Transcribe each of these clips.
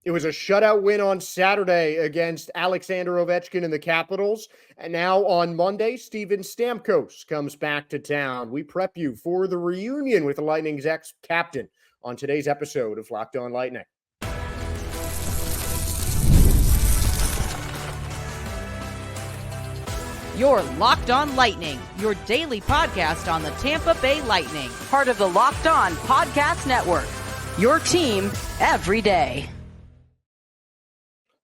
It was a shutout win on Saturday against Alexander Ovechkin and the Capitals. And now on Monday, Steven Stamkos comes back to town. We prep you for the reunion with the Lightning's ex-captain on today's episode of Locked On Lightning. You're Locked On Lightning, your daily podcast on the Tampa Bay Lightning, part of the Locked On Podcast Network, your team every day.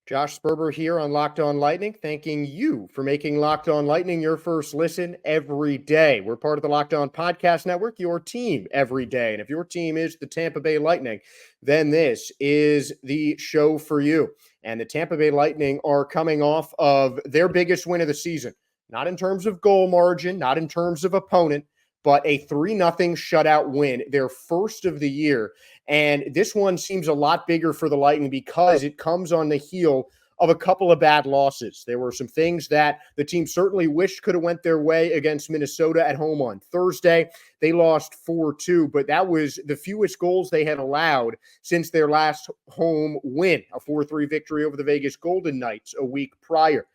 Josh Sperber here on Locked On Lightning, thanking you for making Locked On Lightning your first listen every day. We're part of the Locked On Podcast Network, your team every day. And if your team is the Tampa Bay Lightning, then this is the show for you. And the Tampa Bay Lightning are coming off of their biggest win of the season. Not in terms of goal margin, not in terms of opponent, but a 3-0 shutout win, their first of the year. And this one seems a lot bigger for the Lightning because it comes on the heel of a couple of bad losses. There were some things that the team certainly wished could have went their way against Minnesota at home on Thursday. They lost 4-2, but that was the fewest goals they had allowed since their last home win, a 4-3 victory over the Vegas Golden Knights a week prior.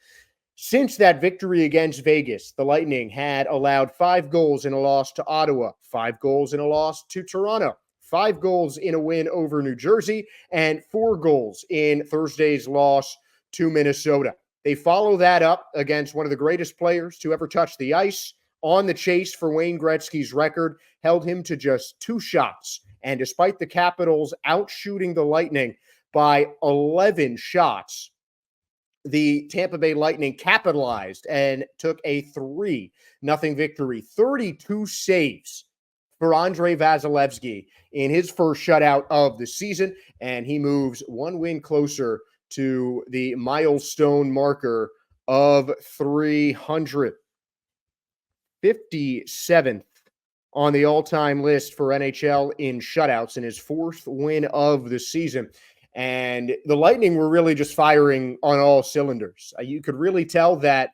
Since that victory against Vegas, the Lightning had allowed 5 goals in a loss to Ottawa, 5 goals in a loss to Toronto, 5 goals in a win over New Jersey, and 4 goals in Thursday's loss to Minnesota. They follow that up against one of the greatest players to ever touch the ice, on the chase for Wayne Gretzky's record, held him to just 2 shots. And despite the Capitals outshooting the Lightning by 11 shots, the Tampa Bay Lightning capitalized and took a 3-0 victory. 32 saves for Andrei Vasilevskiy in his first shutout of the season, and he moves 1 win closer to the milestone marker of 300. 57th on the all-time list for NHL in shutouts in his 4th win of the season. And the Lightning were really just firing on all cylinders. You could really tell that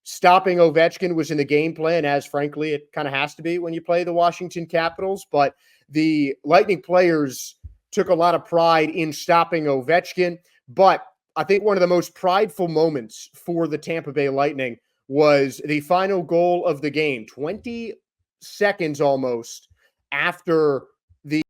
stopping Ovechkin was in the game plan, as frankly it kind of has to be when you play the Washington Capitals. But the Lightning players took a lot of pride in stopping Ovechkin. But I think one of the most prideful moments for the Tampa Bay Lightning was the final goal of the game, 20 seconds almost after the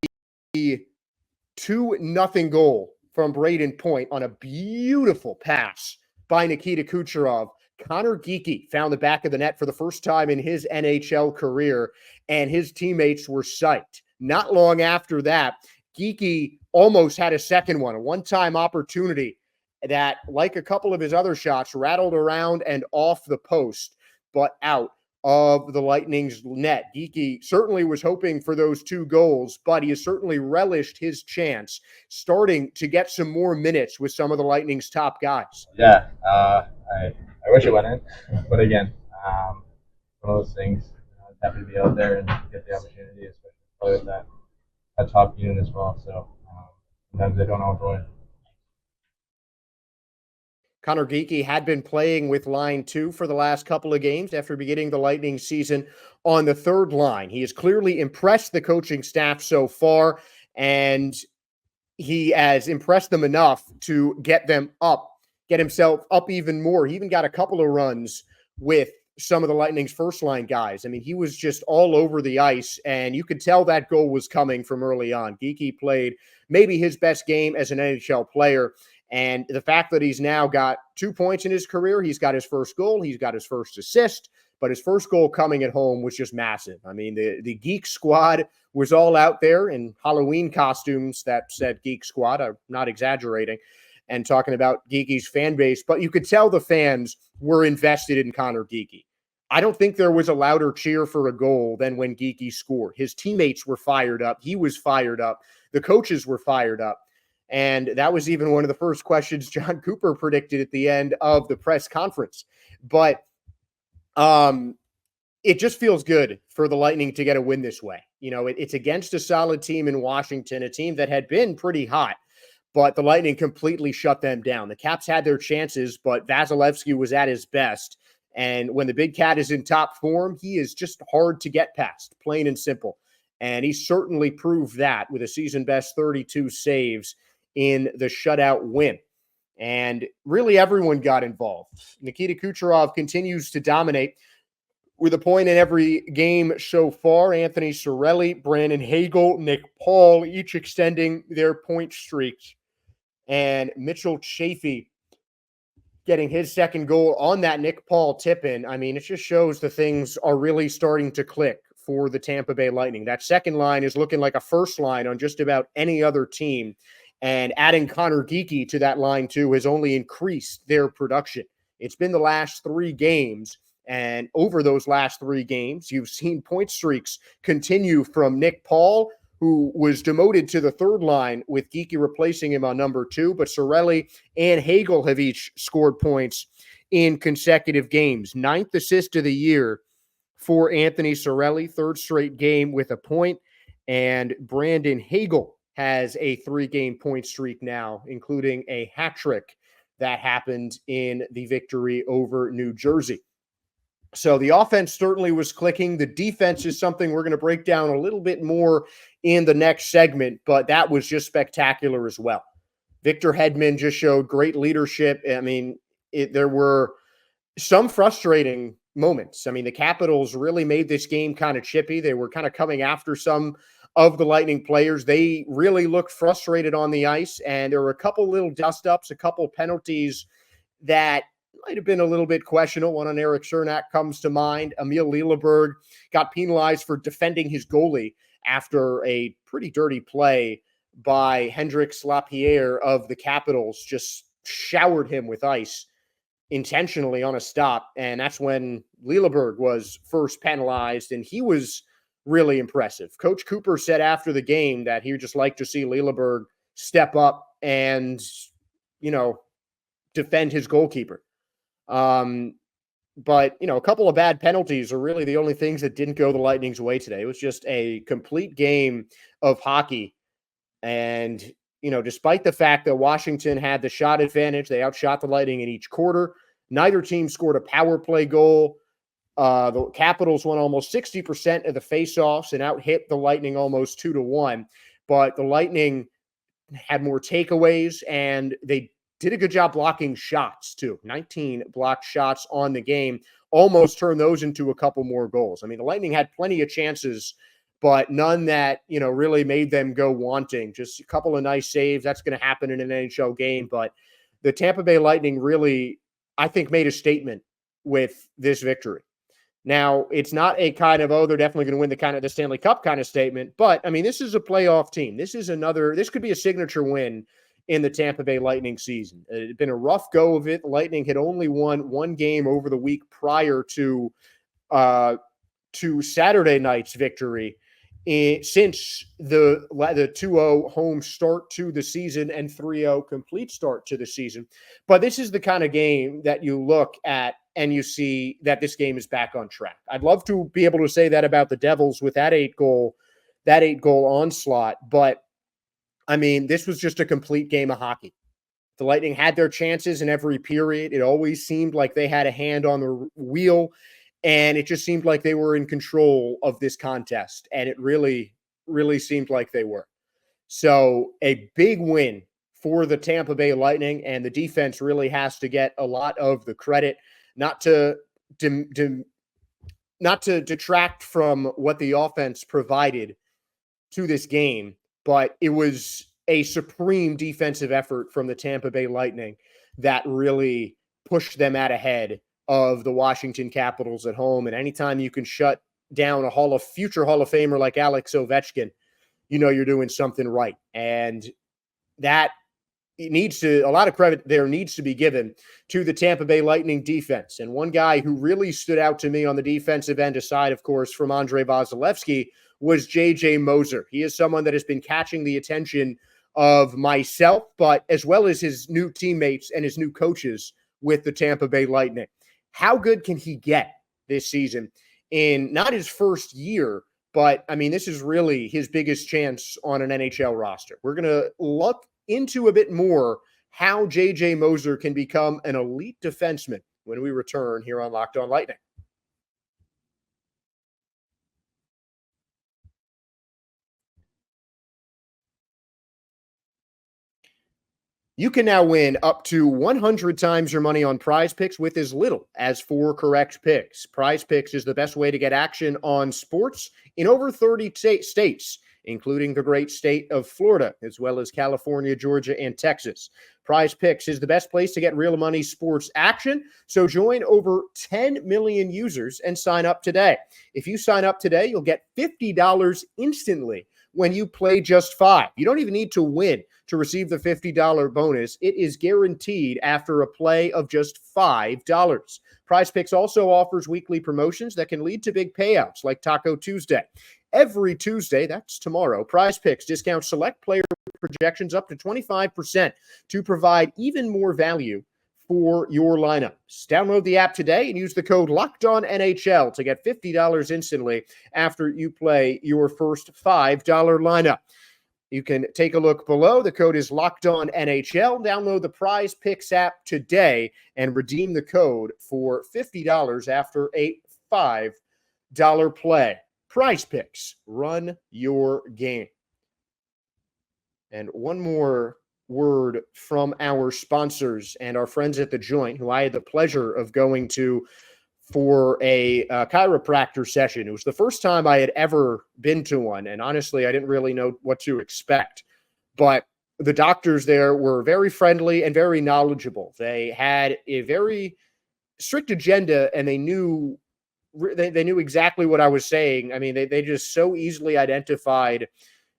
2-0 goal from Braden Point on a beautiful pass by Nikita Kucherov. Connor Geekie found the back of the net for the first time in his NHL career, and his teammates were psyched. Not long after that, Geekie almost had a second one, a one-time opportunity that, like a couple of his other shots, rattled around and off the post, but out of the Lightning's net. Geekie certainly was hoping for those 2 goals, but he has certainly relished his chance, starting to get some more minutes with some of the Lightning's top guys. Yeah, I wish it went in, but again, one of those things. Happy to be out there and get the opportunity, especially to play with that top unit as well. So sometimes they don't all go in. Connor Geekie had been playing with line 2 for the last couple of games after beginning the Lightning season on the 3rd line. He has clearly impressed the coaching staff so far, and he has impressed them enough to get himself up even more. He even got a couple of runs with some of the Lightning's first line guys. I mean, he was just all over the ice, and you could tell that goal was coming from early on. Geekie played maybe his best game as an NHL player. And the fact that he's now got 2 points in his career, he's got his first goal, he's got his first assist, but his first goal coming at home was just massive. I mean, the Geek Squad was all out there in Halloween costumes that said Geek Squad. I'm not exaggerating and talking about Geekie's fan base, but you could tell the fans were invested in Connor Geekie. I don't think there was a louder cheer for a goal than when Geekie scored. His teammates were fired up. He was fired up. The coaches were fired up. And that was even one of the first questions John Cooper predicted at the end of the press conference. But it just feels good for the Lightning to get a win this way. You know, it's against a solid team in Washington, a team that had been pretty hot, but the Lightning completely shut them down. The Caps had their chances, but Vasilevskiy was at his best. And when the Big Cat is in top form, he is just hard to get past, plain and simple. And he certainly proved that with a season-best 32 saves in the shutout win. And really everyone got involved. Nikita Kucherov continues to dominate with a point in every game so far. Anthony Cirelli, Brandon Hagel, Nick Paul, each extending their point streaks. And Mitchell Chafee getting his second goal on that Nick Paul tip-in. I mean, it just shows the things are really starting to click for the Tampa Bay Lightning. That second line is looking like a first line on just about any other team. And adding Connor Geekie to that line, too, has only increased their production. It's been the last 3 games. And over those last 3 games, you've seen point streaks continue from Nick Paul, who was demoted to the third line with Geekie replacing him on number 2. But Cirelli and Hagel have each scored points in consecutive games. 9th assist of the year for Anthony Cirelli, 3rd straight game with a point. And Brandon Hagel has a 3-game point streak now, including a hat trick that happened in the victory over New Jersey. So the offense certainly was clicking. The defense is something we're going to break down a little bit more in the next segment, but that was just spectacular as well. Victor Hedman just showed great leadership. I mean, there were some frustrating moments. I mean, the Capitals really made this game kind of chippy. They were kind of coming after some of the Lightning players. They really looked frustrated on the ice, and there were a couple little dust-ups, a couple penalties that might have been a little bit questionable. One on Eric Cernak comes to mind. Emil Lilleberg got penalized for defending his goalie after a pretty dirty play by Hendrix Lapierre of the Capitals, just showered him with ice intentionally on a stop. And that's when Lilleberg was first penalized, and he was really impressive. Coach Cooper said after the game that he would just like to see Lilleberg step up and, defend his goalkeeper. But, a couple of bad penalties are really the only things that didn't go the Lightning's way today. It was just a complete game of hockey. And, despite the fact that Washington had the shot advantage, they outshot the Lightning in each quarter. Neither team scored a power play goal. The Capitals won almost 60% of the faceoffs and out-hit the Lightning almost 2-1. But the Lightning had more takeaways, and they did a good job blocking shots, too. 19 blocked shots on the game, almost turned those into a couple more goals. I mean, the Lightning had plenty of chances, but none that, really made them go wanting. Just a couple of nice saves. That's going to happen in an NHL game. But the Tampa Bay Lightning really, I think, made a statement with this victory. Now, it's not a kind of, they're definitely going to win the Stanley Cup kind of statement. But, I mean, this is a playoff team. This could be a signature win in the Tampa Bay Lightning season. It had been a rough go of it. The Lightning had only won 1 game over the week prior to Saturday night's victory since the 2-0 home start to the season and 3-0 complete start to the season. But this is the kind of game that you look at and you see that this game is back on track. I'd love to be able to say that about the Devils with that 8-goal onslaught, but I mean, this was just a complete game of hockey. The Lightning had their chances in every period. It always seemed like they had a hand on the wheel, and it just seemed like they were in control of this contest, and it really, really seemed like they were. So a big win for the Tampa Bay Lightning, and the defense really has to get a lot of the credit, not to detract from what the offense provided to this game, but it was a supreme defensive effort from the Tampa Bay Lightning that really pushed them out ahead of the Washington Capitals at home. And anytime you can shut down a future Hall of Famer like Alex Ovechkin, you're doing something right. And that a lot of credit there needs to be given to the Tampa Bay Lightning defense. And one guy who really stood out to me on the defensive end, aside, of course, from Andrei Vasilevsky, was J.J. Moser. He is someone that has been catching the attention of myself, but as well as his new teammates and his new coaches with the Tampa Bay Lightning. How good can he get this season in not his first year, but, I mean, this is really his biggest chance on an NHL roster. We're going to look into a bit more how J.J. Moser can become an elite defenseman when we return here on Locked On Lightning. You can now win up to 100 times your money on Prize Picks with as little as 4 correct picks. Prize Picks is the best way to get action on sports in over 30 states, including the great state of Florida, as well as California, Georgia, and Texas. Prize Picks is the best place to get real money sports action, so join over 10 million users and sign up today. If you sign up today, you'll get $50 instantly when you play just 5. You don't even need to win to receive the $50 bonus. It is guaranteed after a play of just $5. Prize Picks also offers weekly promotions that can lead to big payouts like Taco Tuesday. Every Tuesday, that's tomorrow, Prize Picks discounts select player projections up to 25% to provide even more value for your lineups. Download the app today and use the code LOCKEDONNHL to get $50 instantly after you play your first $5 lineup. You can take a look below. The code is LOCKEDONNHL. Download the Prize Picks app today and redeem the code for $50 after a $5 play. Prize Picks, run your game. And one more word from our sponsors and our friends at The Joint, who I had the pleasure of going to for a chiropractor session. It was the first time I had ever been to one, and honestly, I didn't really know what to expect. But the doctors there were very friendly and very knowledgeable. They had a very strict agenda, and they knew exactly what I was saying. I mean, they just so easily identified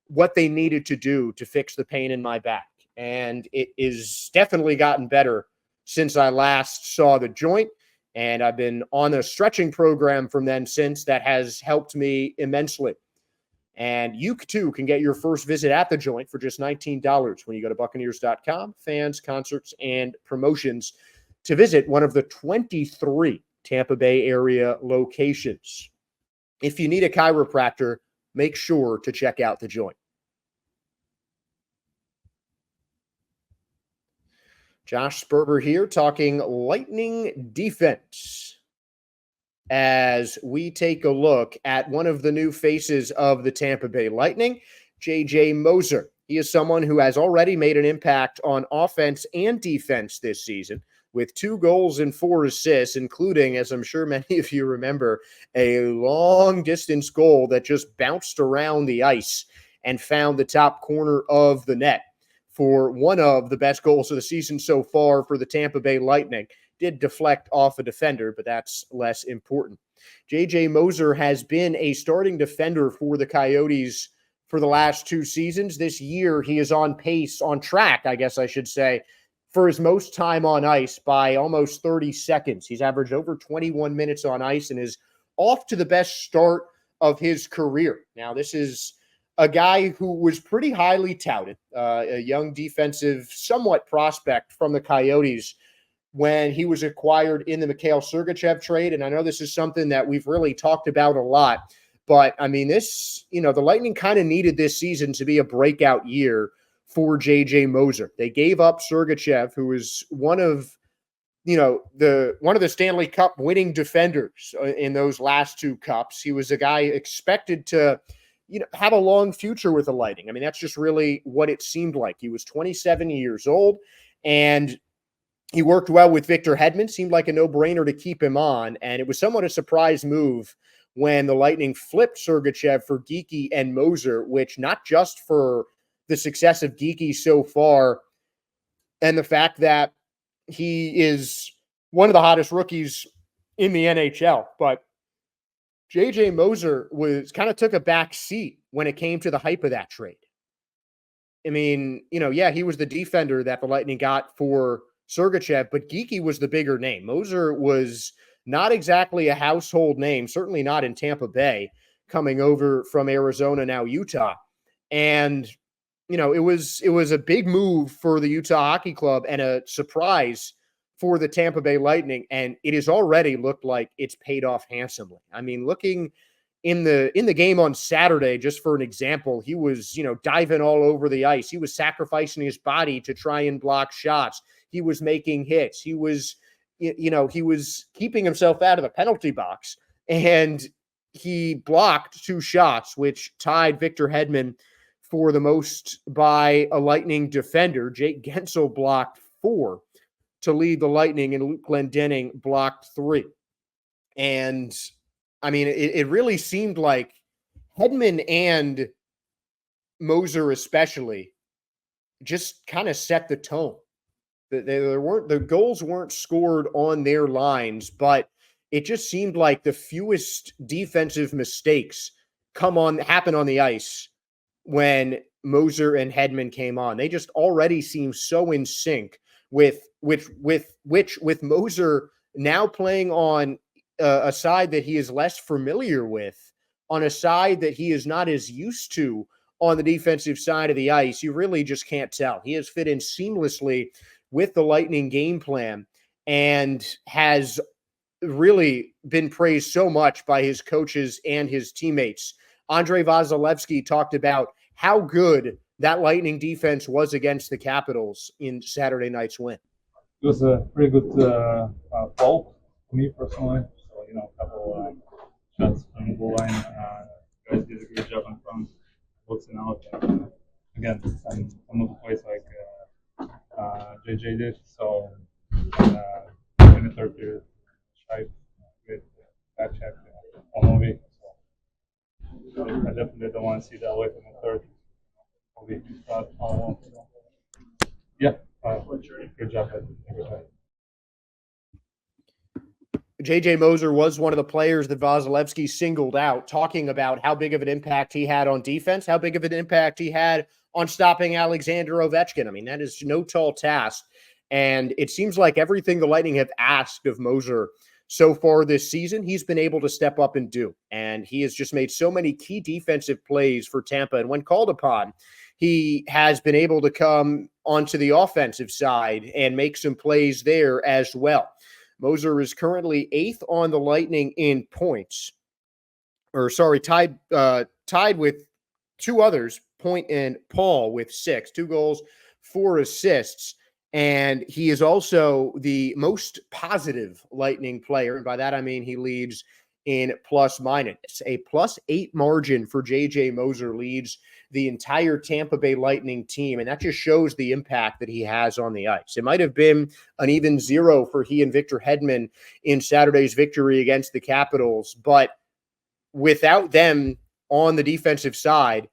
what they needed to do to fix the pain in my back. And it is definitely gotten better since I last saw The Joint. And I've been on a stretching program from then since that has helped me immensely. And you too can get your first visit at The Joint for just $19 when you go to Buccaneers.com, fans, concerts, and promotions to visit one of the 23 Tampa Bay area locations. If you need a chiropractor, make sure to check out The Joint. Josh Sperber here talking Lightning defense as we take a look at one of the new faces of the Tampa Bay Lightning, J.J. Moser. He is someone who has already made an impact on offense and defense this season with 2 goals and 4 assists, including, as I'm sure many of you remember, a long-distance goal that just bounced around the ice and found the top corner of the net for one of the best goals of the season so far for the Tampa Bay Lightning. Did deflect off a defender, but that's less important. J.J. Moser has been a starting defender for the Coyotes for the last 2 seasons. This year, he is on track, I guess I should say, for his most time on ice by almost 30 seconds. He's averaged over 21 minutes on ice and is off to the best start of his career. Now, this is a guy who was pretty highly touted, a young defensive, somewhat prospect from the Coyotes when he was acquired in the Mikhail Sergachev trade. And I know this is something that we've really talked about a lot, but I mean, the Lightning kind of needed this season to be a breakout year for J.J. Moser. They gave up Sergachev, who is one of the Stanley Cup winning defenders in those last 2 cups. He was a guy expected to have a long future with the Lightning. I mean, that's just really what it seemed like. He was 27 years old, and he worked well with Victor Hedman. Seemed like a no-brainer to keep him on, and it was somewhat a surprise move when the Lightning flipped Sergachev for Geekie and Moser, which not just for the success of Geekie so far and the fact that he is one of the hottest rookies in the NHL, but J.J. Moser took a back seat when it came to the hype of that trade. I mean, he was the defender that the Lightning got for Sergachev, but Geekie was the bigger name. Moser was not exactly a household name, certainly not in Tampa Bay, coming over from Arizona, now Utah. And, it was a big move for the Utah Hockey Club and a surprise for the Tampa Bay Lightning, and it has already looked like it's paid off handsomely. I mean, looking in the game on Saturday, just for an example, he was, diving all over the ice. He was sacrificing his body to try and block shots. He was making hits. He was, he was keeping himself out of the penalty box, and he blocked 2 shots, which tied Victor Hedman for the most by a Lightning defender. Jake Gensel blocked 4 to lead the Lightning, and Luke Glendening blocked 3. And I mean, it really seemed like Hedman and Moser especially just kind of set the tone. The goals weren't scored on their lines, but it just seemed like the fewest defensive mistakes happen on the ice when Moser and Hedman came on. They just already seem so in sync with Moser now playing on a side that he is less familiar with, on a side that he is not as used to on the defensive side of the ice. You really just can't tell. He has fit in seamlessly with the Lightning game plan and has really been praised so much by his coaches and his teammates. Andrei Vasilevsky talked about how good that Lightning defense was against the Capitals in Saturday night's win. It was a pretty good fall for me personally. So, a couple shots from the goal line. Guys did a good job on front, boxing out. And, again, some of the plays like JJ did. So, in the third period, Shipe with back check on Ovi. So, I definitely don't want to see that way from the third. Ovi got all along. Yeah, good job, everybody. JJ Moser was one of the players that Vasilevsky singled out, talking about how big of an impact he had on defense, how big of an impact he had on stopping Alexander Ovechkin. I mean, that is no tall task. And it seems like everything the Lightning have asked of Moser so far this season, he's been able to step up and do. And he has just made so many key defensive plays for Tampa. And when called upon, he has been able to come onto the offensive side and make some plays there as well. Moser is currently 8th on the Lightning in points. Tied with 2 others, Point and Paul, with 6, 2 goals, 4 assists. And he is also the most positive Lightning player. And by that, I mean he leads in plus minus. A +8 margin for JJ Moser leads the entire Tampa Bay Lightning team. And that just shows the impact that he has on the ice. It might have been an even 0 for he and Victor Hedman in Saturday's victory against the Capitals. But without them on the defensive side,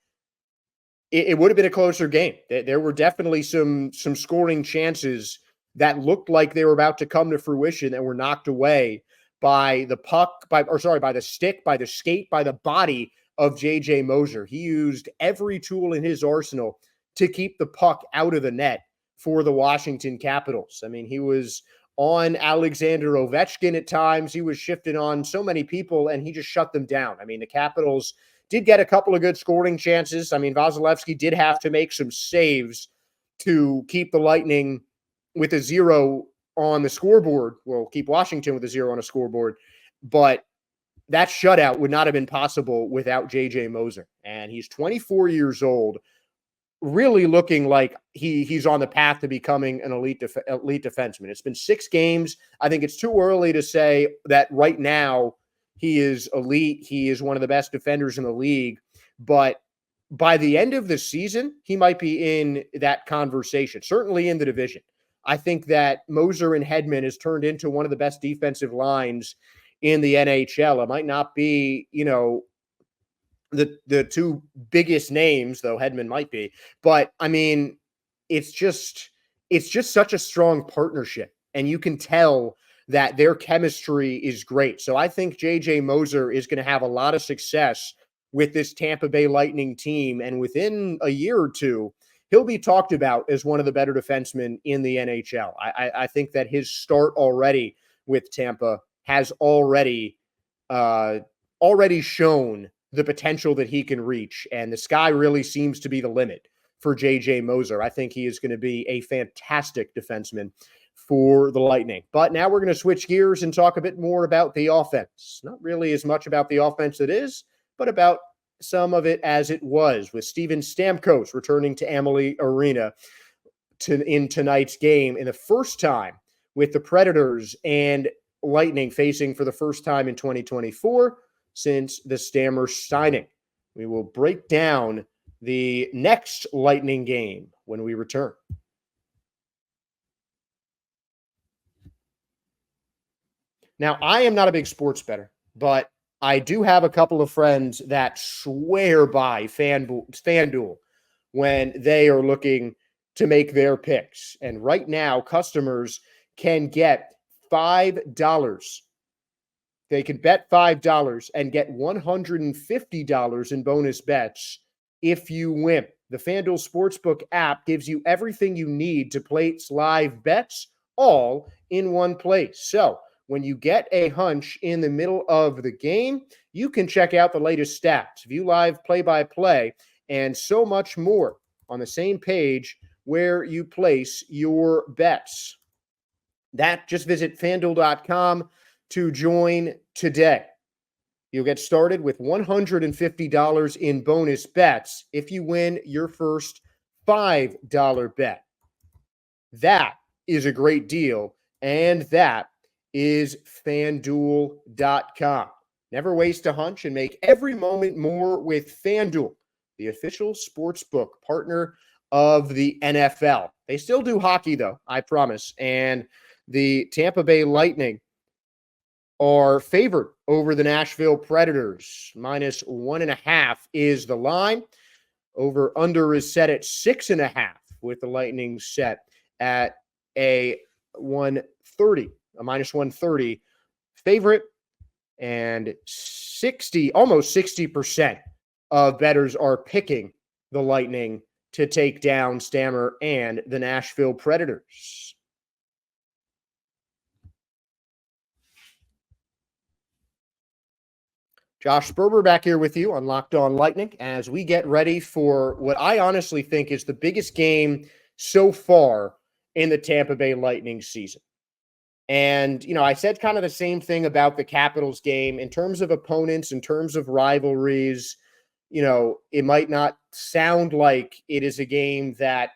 it would have been a closer game. There were definitely some scoring chances that looked like they were about to come to fruition that were knocked away by the puck, by the stick, by the skate, by the body of JJ Moser. He used every tool in his arsenal to keep the puck out of the net for the Washington Capitals. I mean, he was on Alexander Ovechkin at times. He was shifting on so many people, and he just shut them down. I mean, the Capitals did get a couple of good scoring chances. I mean, Vasilevsky did have to make some saves to keep the Lightning with a 0 on the scoreboard. Well, keep Washington with a 0 on a scoreboard. But that shutout would not have been possible without JJ Moser. And he's 24 years old, really looking like he's on the path to becoming an elite defenseman. It's been 6 games. I think it's too early to say that right now he is elite. He is one of the best defenders in the league. But by the end of the season, he might be in that conversation, certainly in the division. I think that Moser and Hedman has turned into one of the best defensive lines in the NHL. It might not be, the 2 biggest names, though Hedman might be. But, I mean, it's just such a strong partnership. And you can tell that their chemistry is great. So I think JJ Moser is going to have a lot of success with this Tampa Bay Lightning team. And within a year or 2, he'll be talked about as one of the better defensemen in the NHL. I think that his start already with Tampa has already shown the potential that he can reach. And the sky really seems to be the limit for JJ Moser. I think he is going to be a fantastic defenseman for the Lightning. But now we're going to switch gears and talk a bit more about the offense. Not really as much about the offense it is, but about some of it as it was, with Steven Stamkos returning to Amalie Arena in tonight's game, in the first time with the Predators and Lightning facing for the first time in 2024 since the Stammer signing. We will break down the next Lightning game when we return. Now, I am not a big sports bettor, but I do have a couple of friends that swear by FanDuel when they are looking to make their picks. And right now, customers can get $5. They can bet $5 and get $150 in bonus bets if you win. The FanDuel Sportsbook app gives you everything you need to place live bets all in one place. So when you get a hunch in the middle of the game, you can check out the latest stats, view live play-by-play, and so much more on the same page where you place your bets. Just visit FanDuel.com to join today. You'll get started with $150 in bonus bets if you win your first $5 bet. That is a great deal, and that is FanDuel.com. Never waste a hunch and make every moment more with FanDuel, the official sportsbook partner of the NFL. They still do hockey, though, I promise. And the Tampa Bay Lightning are favored over the Nashville Predators. -1.5 is the line. Over under is set at 6.5, with the Lightning set at a -130 favorite, and almost 60% of bettors are picking the Lightning to take down Stammer and the Nashville Predators. Josh Sperber back here with you on Locked On Lightning as we get ready for what I honestly think is the biggest game so far in the Tampa Bay Lightning season. And, I said kind of the same thing about the Capitals game in terms of opponents, in terms of rivalries. It might not sound like it is a game that,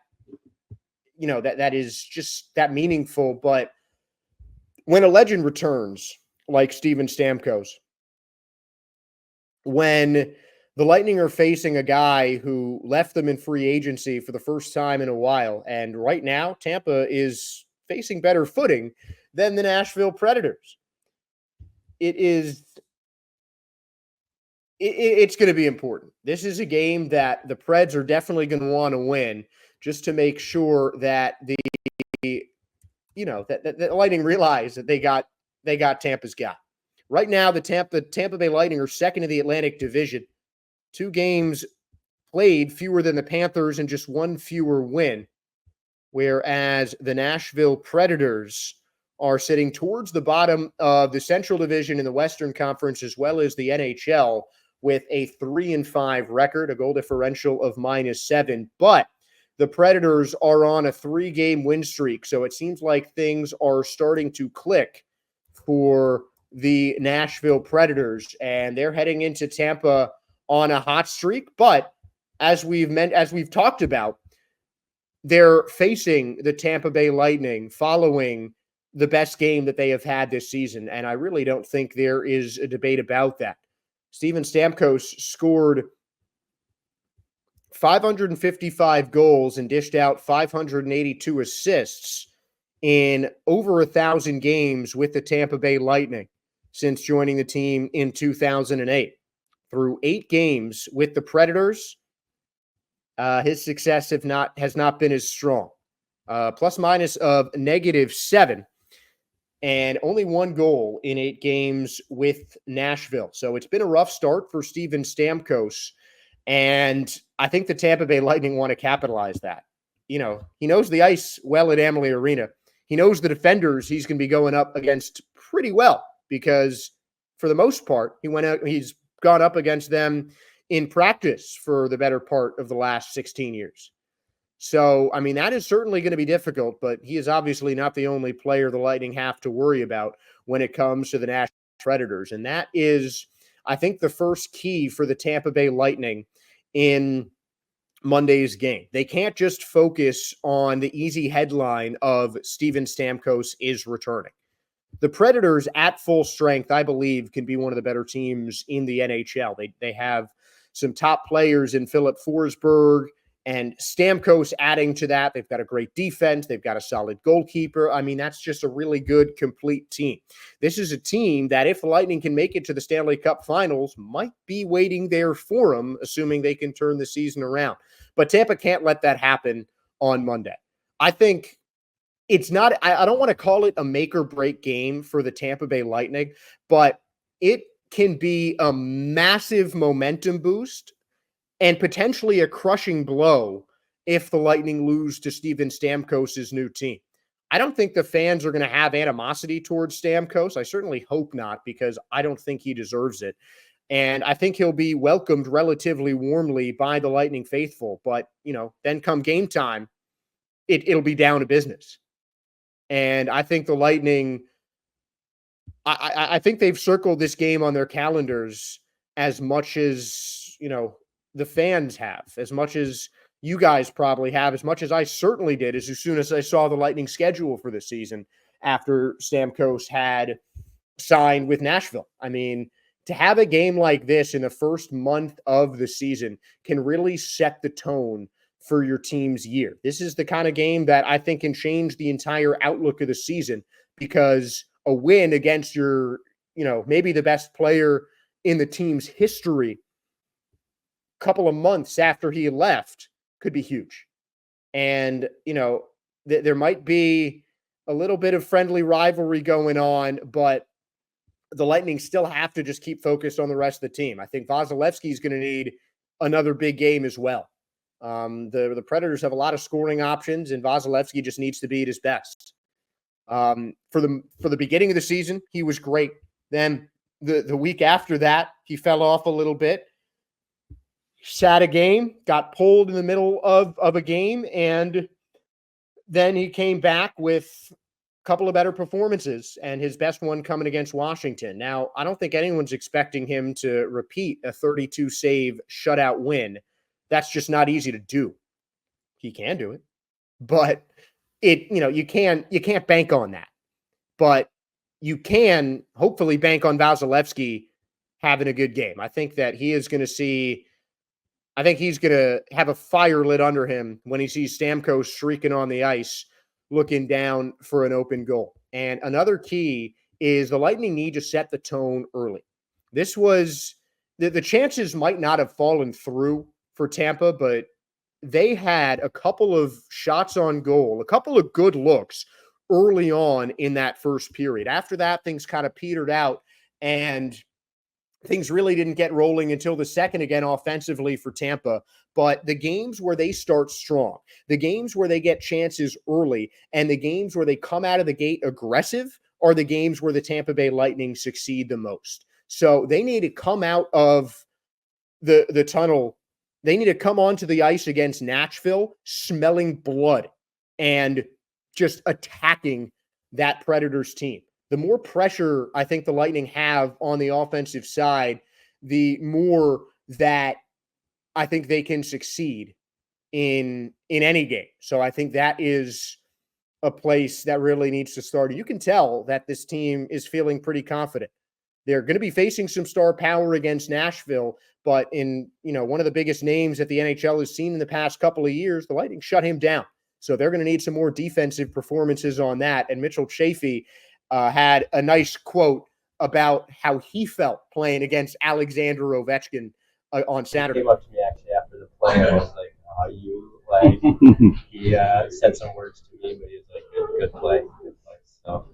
that is just that meaningful. But when a legend returns, like Steven Stamkos, when the Lightning are facing a guy who left them in free agency for the first time in a while, and right now Tampa is facing better footing than the Nashville Predators, it's going to be important. This is a game that the Preds are definitely going to want to win, just to make sure that the Lightning realize that they got Tampa's guy. Right now, the Tampa Bay Lightning are second in the Atlantic Division. 2 games played, fewer than the Panthers, and just 1 fewer win. Whereas the Nashville Predators are sitting towards the bottom of the Central Division in the Western Conference, as well as the NHL, with a 3-5 record, a goal differential of -7. But the Predators are on a 3-game win streak, so it seems like things are starting to click for the Nashville Predators, and they're heading into Tampa on a hot streak. But as we've talked about, they're facing the Tampa Bay Lightning following the best game that they have had this season, and I really don't think there is a debate about that. Steven Stamkos scored 555 goals and dished out 582 assists in over 1,000 games with the Tampa Bay Lightning since joining the team in 2008. Through 8 games with the Predators, his success has not been as strong. Plus-minus of -7, and only 1 goal in 8 games with Nashville. So it's been a rough start for Steven Stamkos, and I think the Tampa Bay Lightning want to capitalize that. He knows the ice well at Amalie Arena. He knows the defenders he's going to be going up against pretty well, because for the most part, he's gone up against them in practice for the better part of the last 16 years. So, that is certainly going to be difficult, but he is obviously not the only player the Lightning have to worry about when it comes to the Nashville Predators. And that is, I think, the first key for the Tampa Bay Lightning in Monday's game. They can't just focus on the easy headline of Steven Stamkos is returning. The Predators at full strength, I believe, can be one of the better teams in the NHL. They have some top players in Philip Forsberg and Stamkos adding to that. They've got a great defense. They've got a solid goalkeeper. I mean, that's just a really good, complete team. This is a team that, if the Lightning can make it to the Stanley Cup Finals, might be waiting there for them, assuming they can turn the season around. But Tampa can't let that happen on Monday. I think it's not, I don't want to call it a make or break game for the Tampa Bay Lightning, but it can be a massive momentum boost and potentially a crushing blow if the Lightning lose to Steven Stamkos' new team. I don't think the fans are going to have animosity towards Stamkos. I certainly hope not, because I don't think he deserves it. And I think he'll be welcomed relatively warmly by the Lightning faithful. But, then come game time, it'll be down to business. And I think the Lightning, I think they've circled this game on their calendars as much as, the fans have, as much as you guys probably have, as much as I certainly did, as soon as I saw the Lightning schedule for the season after Stamkos had signed with Nashville. I mean, to have a game like this in the first month of the season can really set the tone for your team's year. This is the kind of game that I think can change the entire outlook of the season, because a win against your, maybe the best player in the team's history couple of months after he left could be huge. And, there might be a little bit of friendly rivalry going on, but the Lightning still have to just keep focused on the rest of the team. I think Vasilevsky is going to need another big game as well. The Predators have a lot of scoring options, and Vasilevsky just needs to be at his best. For the beginning of the season, he was great. Then the week after that, he fell off a little bit. Sat a game, got pulled in the middle of a game, and then he came back with a couple of better performances, and his best one coming against Washington. Now, I don't think anyone's expecting him to repeat a 32-save shutout win. That's just not easy to do. He can do it, but you can't bank on that. But you can hopefully bank on Vasilevsky having a good game. I think that he's going to have a fire lit under him when he sees Stamkos shrieking on the ice, looking down for an open goal. And another key is the Lightning need to set the tone early. This was the chances might not have fallen through for Tampa, but they had a couple of shots on goal, a couple of good looks early on in that first period. After that, things kind of petered out, and things really didn't get rolling until the second again offensively for Tampa. But the games where they start strong, the games where they get chances early, and the games where they come out of the gate aggressive are the games where the Tampa Bay Lightning succeed the most. So they need to come out of the tunnel. They need to come onto the ice against Nashville smelling blood and just attacking that Predators team. The more pressure I think the Lightning have on the offensive side, the more that I think they can succeed in any game. So I think that is a place that really needs to start. You can tell that this team is feeling pretty confident. They're going to be facing some star power against Nashville, but in, one of the biggest names that the NHL has seen in the past couple of years, the Lightning shut him down. So they're going to need some more defensive performances on that. And Mitchell Chaffee had a nice quote about how he felt playing against Alexander Ovechkin on Saturday. He came up to me actually after the play. I was like, "Oh, you like?" He said some words to me, but he was like, "Good play, good play." So,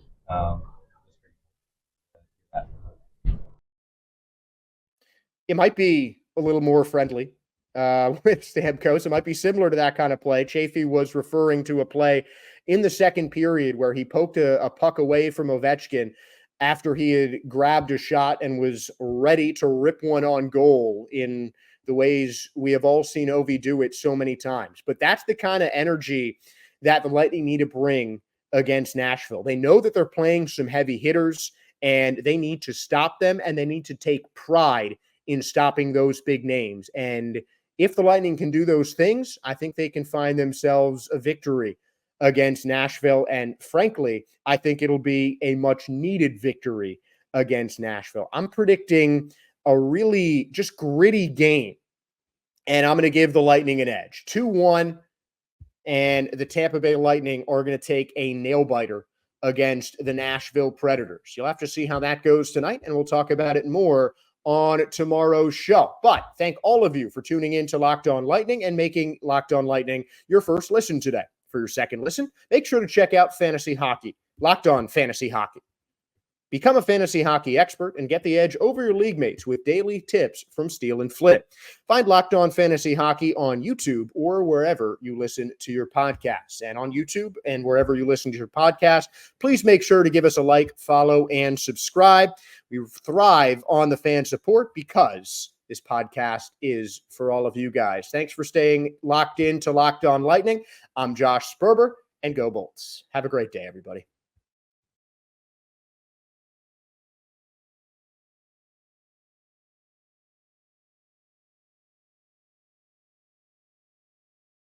it might be a little more friendly with Stamkos. It might be similar to that kind of play. Chaffee was referring to a play in the second period where he poked a puck away from Ovechkin after he had grabbed a shot and was ready to rip one on goal in the ways we have all seen Ovi do it so many times. But that's the kind of energy that the Lightning need to bring against Nashville. They know that they're playing some heavy hitters, and they need to stop them, and they need to take pride in stopping those big names. And if the Lightning can do those things, I think they can find themselves a victory against Nashville. And frankly, I think it'll be a much needed victory against Nashville. I'm predicting a really just gritty game and I'm going to give the Lightning an edge. 2-1, and the Tampa Bay Lightning are going to take a nail-biter against the Nashville Predators. You'll have to see how that goes tonight, and we'll talk about it more on tomorrow's show. But thank all of you for tuning in to Locked On Lightning and making Locked On Lightning your first listen today. For your second listen, make sure to check out Fantasy Hockey, Locked On Fantasy Hockey. Become a fantasy hockey expert and get the edge over your league mates with daily tips from Steele and Flynn. Find Locked On Fantasy Hockey on YouTube or wherever you listen to your podcasts. And on YouTube and wherever you listen to your podcast, please make sure to give us a like, follow, and subscribe. We thrive on the fan support because this podcast is for all of you guys. Thanks for staying locked in to Locked On Lightning. I'm Josh Sperber, and go Bolts. Have a great day, everybody.